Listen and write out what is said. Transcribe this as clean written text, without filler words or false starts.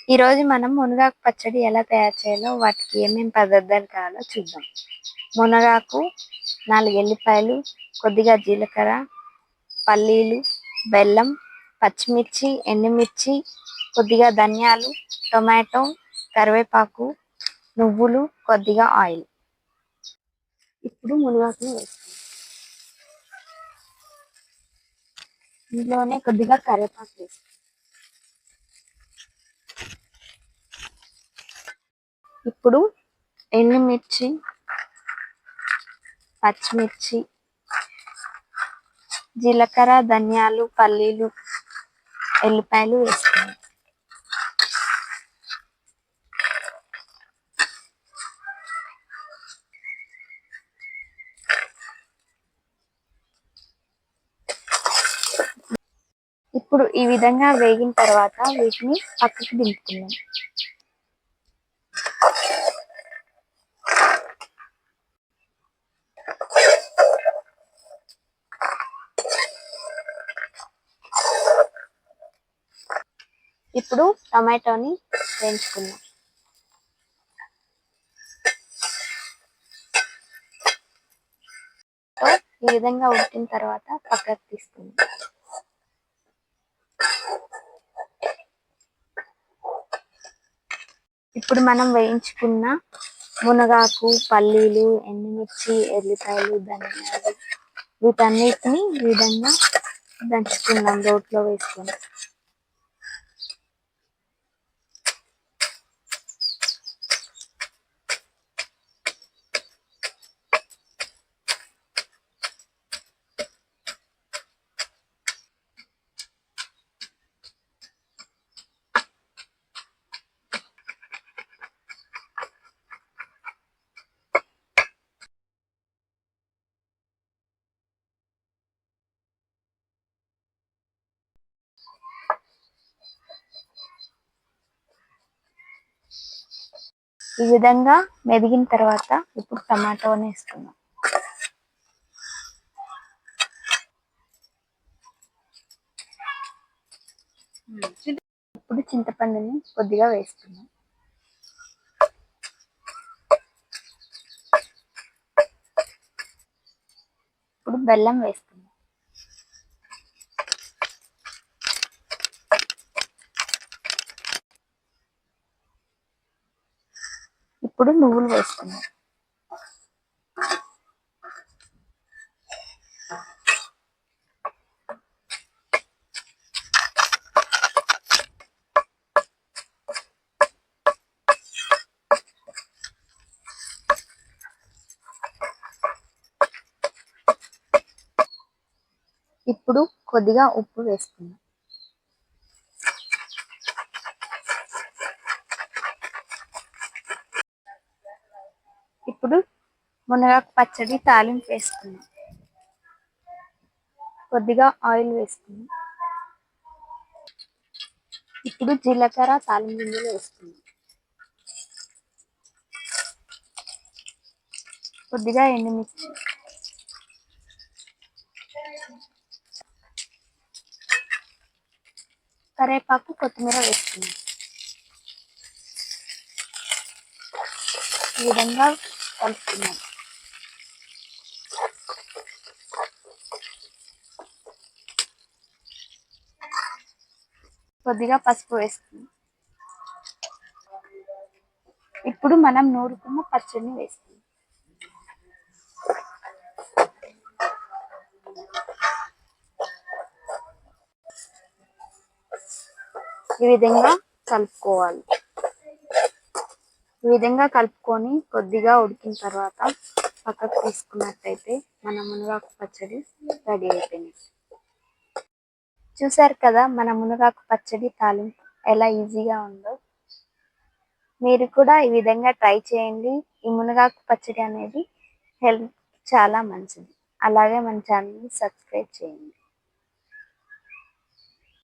ఈరోజు మనం మునగాకు పచ్చడి ఎలా తయారు చేయాలో వాటికి ఏమేమి పదార్థాలు కావాలో చూద్దాం. మునగాకు, 4 ఎల్లిపాయలు, కొద్దిగా జీలకర్ర, పల్లీలు, బెల్లం, పచ్చిమిర్చి, ఎండుమిర్చి, కొద్దిగా ధనియాలు, టొమాటో, కరివేపాకు, నువ్వులు, కొద్దిగా ఆయిల్. ఇప్పుడు మునగాకుని వేస్తాం. ఇందులోనే కొద్దిగా కరివేపాకు వేస్తాం. ఇప్పుడు ఎండుమిర్చి, పచ్చిమిర్చి, జీలకర్ర, ధనియాలు, పల్లీలు, ఎల్లిపాయలు వేస్తాం. ఇప్పుడు ఈ విధంగా వేగిన తర్వాత వీటిని పక్కకు దింపుకుందాం. ఇప్పుడు టమాటోని వేయించుకుందాం. ఈ విధంగా ఉడికిన తర్వాత పక్కకు తీసుకుందాం. ఇప్పుడు మనం వేయించుకున్న మునగాకు, పల్లీలు, ఎండుమిర్చి, ఎల్లిపాయలు, ధనియాలు వీటన్నిటిని ఈ విధంగా దంచుకుందాం రోట్లో వేసుకొని. ఈ విధంగా మెదిగిన తర్వాత ఇప్పుడు టమాటోని వేసుకుందాం. ఇప్పుడు చింతపండుని కొద్దిగా వేసుకుందాం. ఇప్పుడు బెల్లం వేసుకుందాం. ఇప్పుడు నువ్వులు వేసుకుందాం. ఇప్పుడు కొద్దిగా ఉప్పు వేసుకుందాం. ఇప్పుడు మునగాకు పచ్చడి తాలింపు వేసుకుందాం. కొద్దిగా ఆయిల్ వేసుకుందాం. ఇప్పుడు జీలకర్ర, తాలింపు గింజలు వేసుకుందాం. కొద్దిగా ఎండుమిర్చి, కరివేపాకు, కొత్తిమీర వేసుకుందాం. ఈ విధంగా కలుపుకుందాం. కొద్దిగా పసుపు వేసుకుందాం. ఇప్పుడు మనం నూరుకున్న పచ్చడిని వేసుకుందాం. ఈ విధంగా కలుపుకోవాలి. ఈ విధంగా కలుపుకొని కొద్దిగా ఉడికిన తర్వాత పక్కకు తీసుకున్నట్టయితే మన మునగాకు పచ్చడి రెడీ అయిపోయింది. చూసారు కదా మన మునగాకు పచ్చడి తాలింపు ఎలా ఈజీగా ఉందో. మీరు కూడా ఈ విధంగా ట్రై చేయండి. ఈ మునగాకు పచ్చడి అనేది హెల్త్ చాలా మంచిది. అలాగే మన ఛానల్ని సబ్స్క్రైబ్ చేయండి.